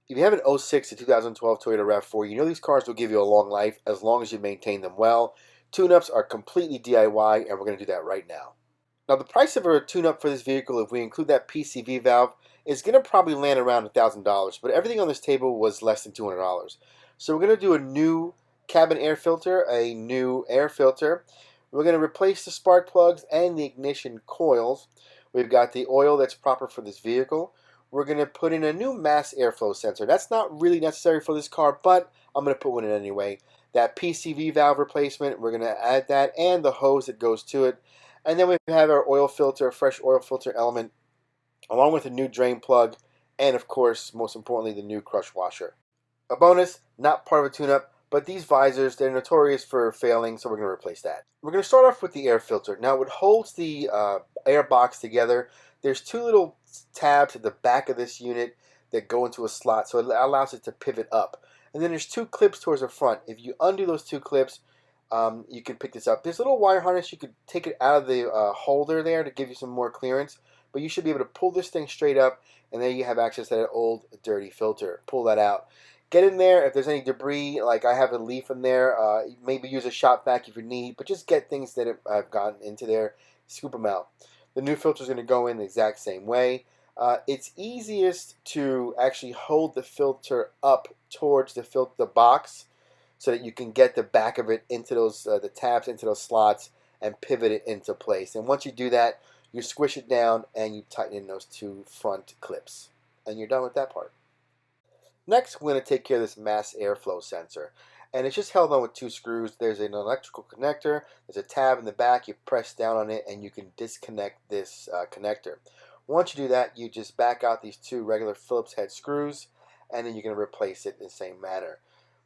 If you have an '06 to 2012 Toyota Rav4, you know these cars will give you a long life as long as you maintain them well. Tune-ups are completely DIY, and we're going to do that right now. Now, the price of a tune-up for this vehicle, if we include that PCV valve, is going to probably land around $1,000, but everything on this table was less than $200. So we're going to do a new cabin air filter, a new air filter. We're going to replace the spark plugs and the ignition coils. We've got the oil that's proper for this vehicle. We're going to put in a new mass airflow sensor. That's not really necessary for this car, but I'm going to put one in anyway. That PCV valve replacement, we're going to add that and the hose that goes to it. And then we have our oil filter, fresh oil filter element, along with a new drain plug, and of course, most importantly, the new crush washer. A bonus, not part of a tune-up, but these visors, they're notorious for failing, so we're going to replace that. We're going to start off with the air filter. Now, what holds the air box together, there's two little tabs at the back of this unit that go into a slot, so it allows it to pivot up. And then there's two clips towards the front. If you undo those two clips, you can pick this up. There's a little wire harness. You could take it out of the holder there to give you some more clearance, but you should be able to pull this thing straight up, and there you have access to that old dirty filter. Pull that out. Get in there. If there's any debris, like I have a leaf in there, maybe use a shop vac if you need, but just get things that have gotten into there, scoop them out. The new filter is going to go in the exact same way. It's easiest to actually hold the filter up towards the box so that you can get the back of it into those the tabs into those slots and pivot it into place. And once you do that, you squish it down and you tighten in those two front clips, and you're done with that part. Next, we're going to take care of this mass airflow sensor. And it's just held on with two screws. There's an electrical connector. There's a tab in the back. You press down on it and you can disconnect this connector. Once you do that, you just back out these two regular Phillips head screws, and then you're going to replace it in the same manner.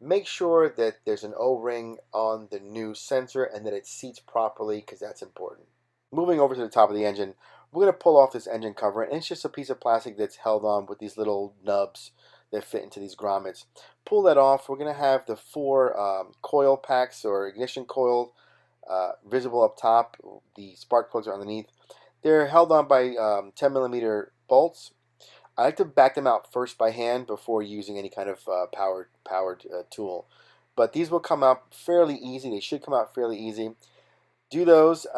Make sure that there's an O-ring on the new sensor and that it seats properly, because that's important. Moving over to the top of the engine, we're going to pull off this engine cover, and it's just a piece of plastic that's held on with these little nubs that fit into these grommets. Pull that off. We're going to have the four coil packs or ignition coil visible up top. The spark plugs are underneath. They're held on by 10mm bolts. I like to back them out first by hand before using any kind of powered tool. But these will come out fairly easy. They should come out fairly easy. Do those.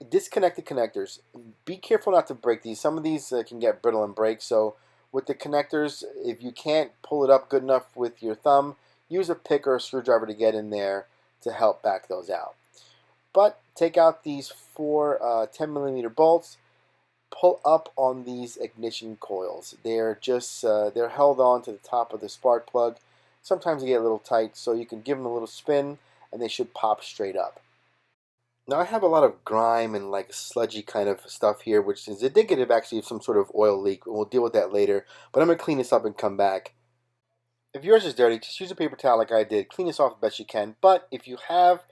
Disconnect the connectors. Be careful not to break these. Some of these can get brittle and break. So with the connectors, if you can't pull it up good enough with your thumb, use a pick or a screwdriver to get in there to help back those out. But take out these four 10mm bolts. Pull up on these ignition coils. They're just they're held on to the top of the spark plug. Sometimes they get a little tight, so you can give them a little spin and they should pop straight up. Now I have a lot of grime and like sludgy kind of stuff here, which is indicative actually of some sort of oil leak. We'll deal with that later, but I'm going to clean this up and come back. If yours is dirty, just use a paper towel like I did. Clean this off the best you can, but if you have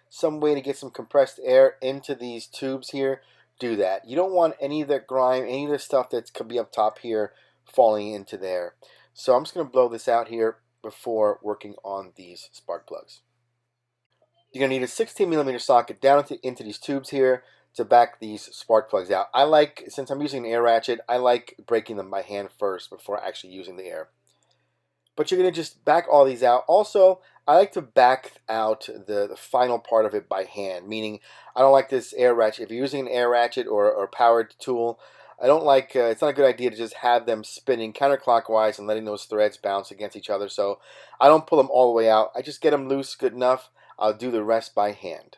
some way to get some compressed air into these tubes here, do that. You don't want any of that grime, any of the stuff that could be up top here falling into there. So I'm just going to blow this out here before working on these spark plugs. You're going to need a 16mm socket down into these tubes here to back these spark plugs out. I like, since I'm using an air ratchet, I like breaking them by hand first before actually using the air. But you're going to just back all these out. Also, I like to back out the final part of it by hand, meaning I don't like this air ratchet. If you're using an air ratchet or a powered tool, I don't like, it's not a good idea to just have them spinning counterclockwise and letting those threads bounce against each other. So I don't pull them all the way out. I just get them loose good enough. I'll do the rest by hand.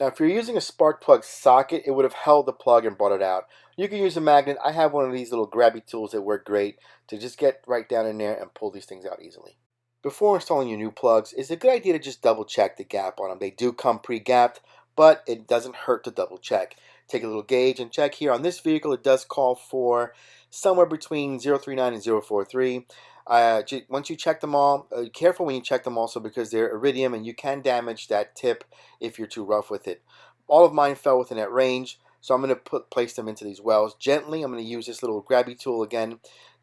Now, if you're using a spark plug socket, it would have held the plug and brought it out. You can use a magnet. I have one of these little grabby tools that work great to just get right down in there and pull these things out easily. Before installing your new plugs, it's a good idea to just double check the gap on them. They do come pre-gapped, but it doesn't hurt to double check. Take a little gauge and check here. On this vehicle, it does call for somewhere between 039 and 043. Once you check them all, careful when you check them also, because they're iridium and you can damage that tip if you're too rough with it. All of mine fell within that range, so I'm going to place them into these wells gently. I'm going to use this little grabby tool again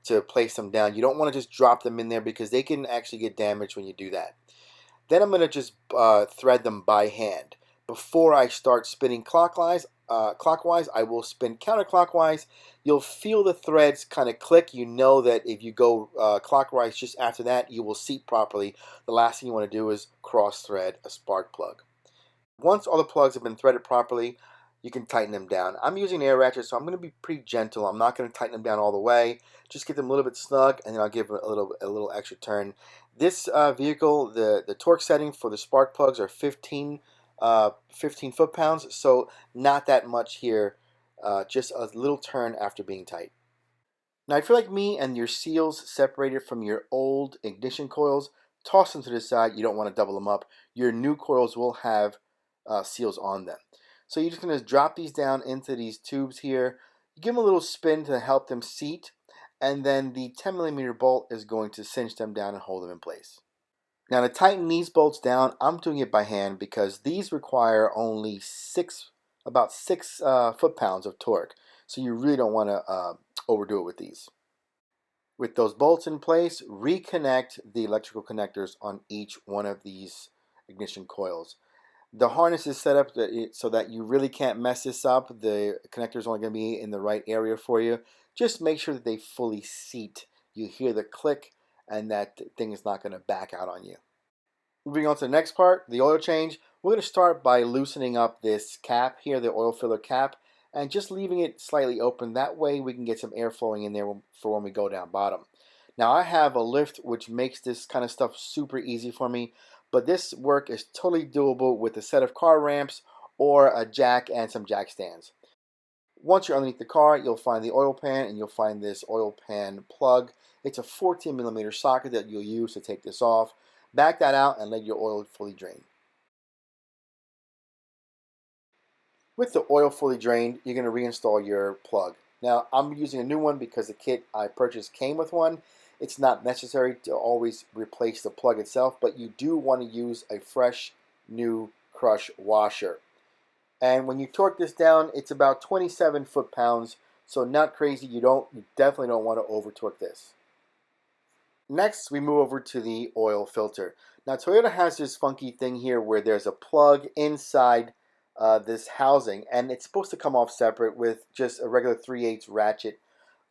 to place them down. You don't want to just drop them in there because they can actually get damaged when you do that. Then I'm going to just thread them by hand. Before I start spinning clockwise, clockwise, I will spin counterclockwise. You'll feel the threads kind of click. You know that if you go clockwise just after that, you will seat properly. The last thing you want to do is cross thread a spark plug. Once all the plugs have been threaded properly, you can tighten them down. I'm using an air ratchet, so I'm going to be pretty gentle. I'm not going to tighten them down all the way. Just get them a little bit snug, and then I'll give a little extra turn. This vehicle, the torque setting for the spark plugs are 15 foot-pounds, so not that much here. Just a little turn after being tight. Now, if you're like me and your seals separated from your old ignition coils, toss them to the side. You don't want to double them up. Your new coils will have seals on them. So you're just going to drop these down into these tubes here. Give them a little spin to help them seat, and then the 10mm bolt is going to cinch them down and hold them in place. Now to tighten these bolts down, I'm doing it by hand because these require only about 6 foot-pounds of torque. So you really don't want to overdo it with these. With those bolts in place, reconnect the electrical connectors on each one of these ignition coils. The harness is set up so that you really can't mess this up. The connector is only going to be in the right area for you. Just make sure that they fully seat. You hear the click, and that thing is not going to back out on you. Moving on to the next part, the oil change. We're going to start by loosening up this cap here, the oil filler cap, and just leaving it slightly open. That way we can get some air flowing in there for when we go down bottom. Now I have a lift which makes this kind of stuff super easy for me, but this work is totally doable with a set of car ramps or a jack and some jack stands. Once you're underneath the car, you'll find the oil pan, and you'll find this oil pan plug. It's a 14mm socket that you'll use to take this off. Back that out and let your oil fully drain. With the oil fully drained, you're going to reinstall your plug. Now, I'm using a new one because the kit I purchased came with one. It's not necessary to always replace the plug itself, but you do want to use a fresh, new crush washer. And when you torque this down, it's about 27 foot-pounds, so not crazy. You definitely don't want to over torque this. Next, we move over to the oil filter. Now, Toyota has this funky thing here where there's a plug inside this housing, and it's supposed to come off separate with just a regular 3/8 ratchet.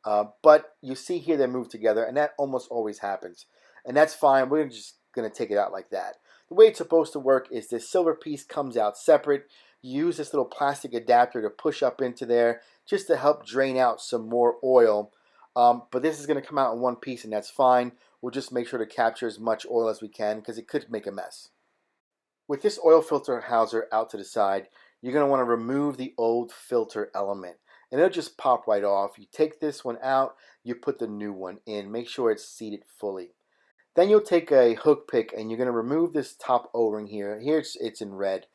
But you see here they move together, and that almost always happens. And that's fine. We're just going to take it out like that. The way it's supposed to work is this silver piece comes out separate. You use this little plastic adapter to push up into there just to help drain out some more oil. But this is going to come out in one piece, and that's fine. We'll just make sure to capture as much oil as we can because it could make a mess. With this oil filter houser out to the side, you're going to want to remove the old filter element, and it'll just pop right off. You take this one out, you put the new one in. Make sure it's seated fully. Then you'll take a hook pick, and you're going to remove this top O-ring here. Here it's in red.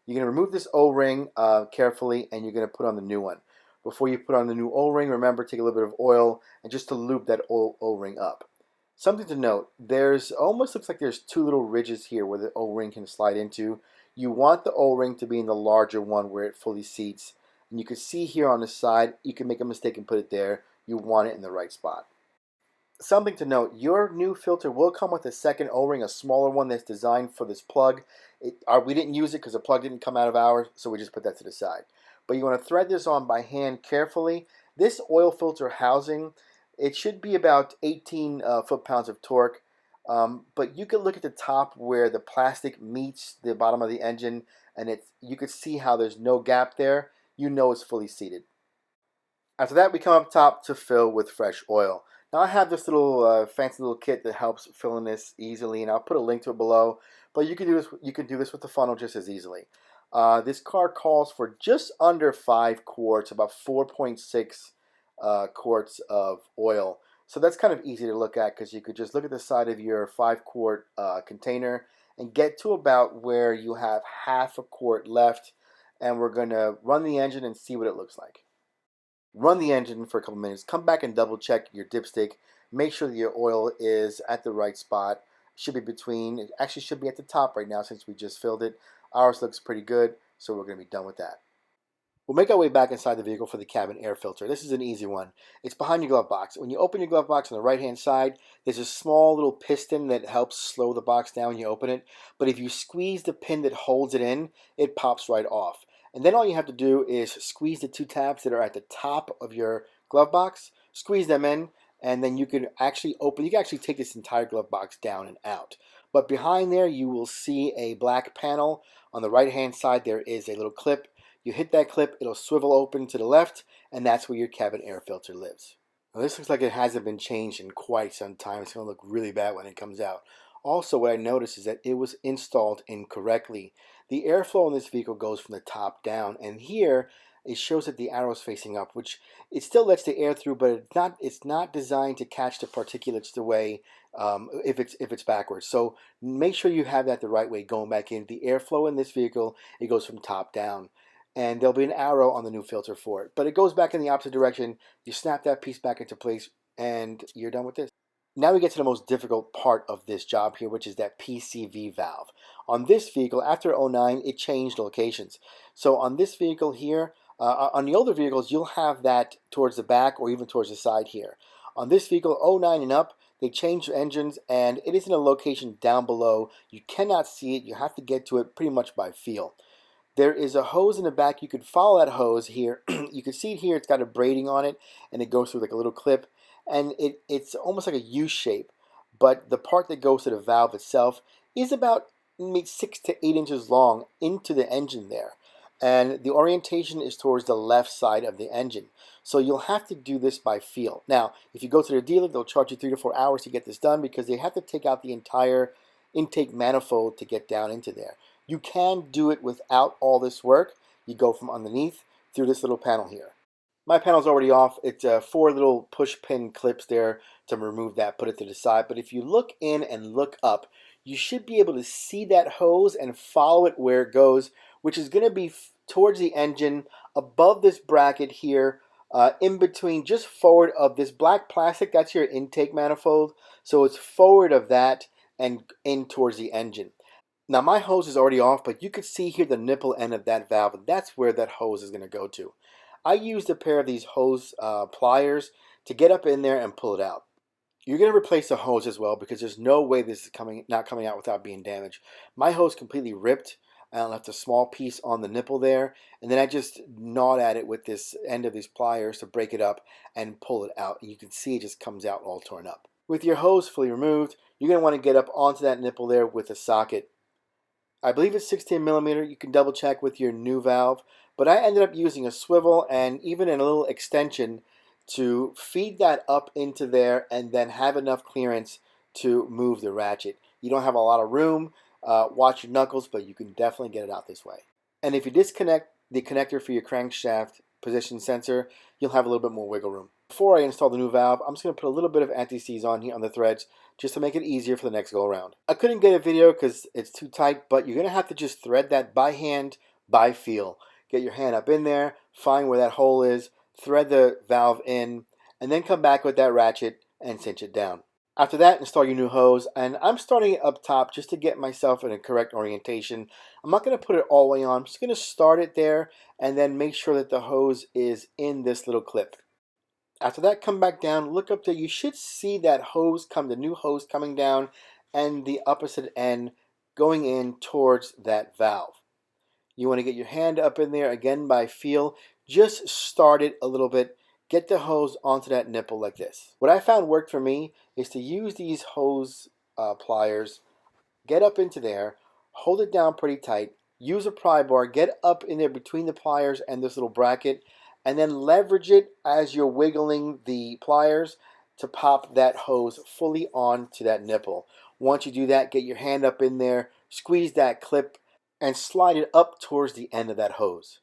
You're going to remove this O-ring carefully, and you're going to put on the new one. Before you put on the new O-ring, remember, take a little bit of oil and just to lube that O-ring up. Something to note, there's almost looks like there's two little ridges here where the O-ring can slide into. You want the O-ring to be in the larger one where it fully seats. And you can see here on the side, you can make a mistake and put it there. You want it in the right spot. Something to note, your new filter will come with a second O-ring, a smaller one that's designed for this plug. We didn't use it because the plug didn't come out of ours, so we just put that to the side. But you want to thread this on by hand carefully. This oil filter housing, it should be about 18 foot-pounds of torque. But you can look at the top where the plastic meets the bottom of the engine, and you can see how there's no gap there. You know it's fully seated. After that, we come up top to fill with fresh oil. Now I have this little fancy little kit that helps fill in this easily, and I'll put a link to it below. But you can do this. You can do this with the funnel just as easily. This car calls for just under 5 quarts, about 4.6 quarts of oil. So that's kind of easy to look at because you could just look at the side of your 5-quart container and get to about where you have half a quart left. And we're going to run the engine and see what it looks like. Run the engine for a couple minutes. Come back and double check your dipstick. Make sure that your oil is at the right spot. Should be between. It actually should be at the top right now since we just filled it. Ours looks pretty good, so we're going to be done with that. We'll make our way back inside the vehicle for the cabin air filter. This is an easy one. It's behind your glove box. When you open your glove box on the right-hand side, there's a small little piston that helps slow the box down when you open it. But if you squeeze the pin that holds it in, it pops right off. And then all you have to do is squeeze the two tabs that are at the top of your glove box, squeeze them in, and then you can actually take this entire glove box down and out. But behind there, you will see a black panel. On the right-hand side, there is a little clip. You hit that clip, it'll swivel open to the left, and that's where your cabin air filter lives. Now, this looks like it hasn't been changed in quite some time. It's going to look really bad when it comes out. Also, what I noticed is that it was installed incorrectly. The airflow in this vehicle goes from the top down, and here it shows that the arrow is facing up, which it still lets the air through, but it's not designed to catch the particulates the way if it's backwards. So make sure you have that the right way going back in. The airflow in this vehicle, it goes from top down, and there'll be an arrow on the new filter for it, but it goes back in the opposite direction. You snap that piece back into place, and you're done with this. Now we get to the most difficult part of this job here, which is that PCV valve. On this vehicle, after '09, it changed locations. So on this vehicle here, on the older vehicles, you'll have that towards the back or even towards the side here. On this vehicle, '09 and up, they changed engines, and it is in a location down below. You cannot see it. You have to get to it pretty much by feel. There is a hose in the back. You could follow that hose here. You can see it here. It's got a braiding on it, and it goes through like a little clip. And it's almost like a U shape. But the part that goes to the valve itself is about maybe 6 to 8 inches long into the engine there. And the orientation is towards the left side of the engine. So you'll have to do this by feel. Now, if you go to the dealer, they'll charge you 3 to 4 hours to get this done because they have to take out the entire intake manifold to get down into there. You can do it without all this work. You go from underneath through this little panel here. My panel's already off. It's 4 little push pin clips there to remove that, put it to the side. But if you look in and look up, you should be able to see that hose and follow it where it goes, which is going to be towards the engine, above this bracket here, in between, just forward of this black plastic. That's your intake manifold. So it's forward of that and in towards the engine. Now my hose is already off, but you could see here the nipple end of that valve, and that's where that hose is going to go to. I used a pair of these hose pliers to get up in there and pull it out. You're going to replace the hose as well because there's no way this is not coming out without being damaged. My hose completely ripped. I left a small piece on the nipple there, and then I just gnawed at it with this end of these pliers to break it up and pull it out. And you can see it just comes out all torn up. With your hose fully removed, you're going to want to get up onto that nipple there with a socket. I believe it's 16 millimeter. You can double check with your new valve, but I ended up using a swivel and even a little extension to feed that up into there and then have enough clearance to move the ratchet. You don't have a lot of room. Watch your knuckles, but you can definitely get it out this way. And if you disconnect the connector for your crankshaft position sensor, you'll have a little bit more wiggle room. Before I install the new valve, I'm just going to put a little bit of anti-seize on here on the threads just to make it easier for the next go around. I couldn't get a video because it's too tight, but you're going to have to just thread that by hand, by feel. Get your hand up in there, find where that hole is, thread the valve in, and then come back with that ratchet and cinch it down. After that, install your new hose, and I'm starting it up top just to get myself in a correct orientation. I'm not going to put it all the way on. I'm just going to start it there and then make sure that the hose is in this little clip. After that, come back down, look up there. You should see that hose the new hose coming down and the opposite end going in towards that valve. You want to get your hand up in there again by feel. Just start it a little bit. Get the hose onto that nipple like this. What I found worked for me is to use these hose pliers, get up into there, hold it down pretty tight, use a pry bar, get up in there between the pliers and this little bracket, and then leverage it as you're wiggling the pliers to pop that hose fully onto that nipple. Once you do that, get your hand up in there, squeeze that clip, and slide it up towards the end of that hose.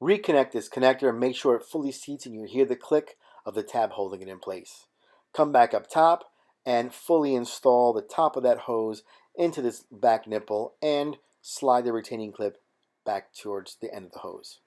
Reconnect this connector and make sure it fully seats and you hear the click of the tab holding it in place. Come back up top and fully install the top of that hose into this back nipple and slide the retaining clip back towards the end of the hose.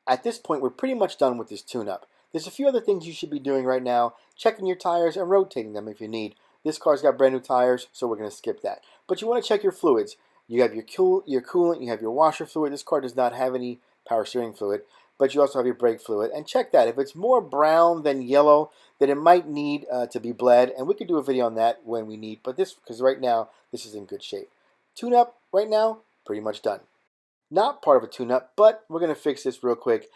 At this point, we're pretty much done with this tune-up. There's a few other things you should be doing right now, checking your tires and rotating them if you need. This car's got brand new tires, so we're going to skip that. But you want to check your fluids. You have your coolant, you have your washer fluid. This car does not have any power steering fluid, but you also have your brake fluid. And check that. If it's more brown than yellow, then it might need to be bled, and we could do a video on that when we need. But this, because right now, this is in good shape. Tune-up right now, pretty much done. not part of a tune-up, but we're going to fix this real quick.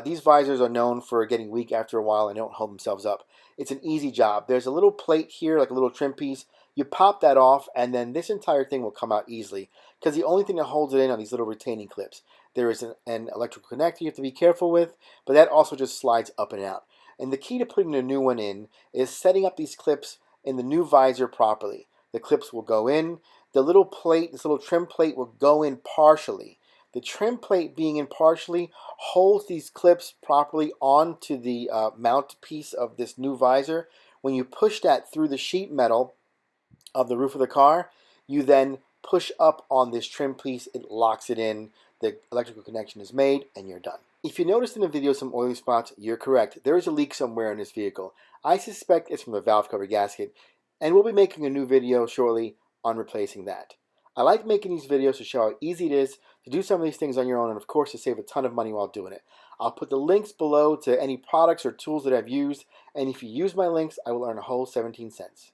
These visors are known for getting weak after a while and don't hold themselves up. It's an easy job. There's a little plate here, like a little trim piece. You pop that off, and then this entire thing will come out easily, because the only thing that holds it in are these little retaining clips. There is an electrical connector you have to be careful with, but that also just slides up and out. And the key to putting a new one in is setting up these clips in the new visor properly. The clips will go in. The little plate, this little trim plate, will go in partially. The trim plate being in partially holds these clips properly onto the mount piece of this new visor. When you push that through the sheet metal of the roof of the car, you then push up on this trim piece, it locks it in, the electrical connection is made, and you're done. If you noticed in the video some oiling spots, you're correct. There is a leak somewhere in this vehicle. I suspect it's from the valve cover gasket, and we'll be making a new video shortly on replacing that. I like making these videos to show how easy it is to do some of these things on your own, and of course to save a ton of money while doing it. I'll put the links below to any products or tools that I've used, and if you use my links, I will earn a whole 17 cents.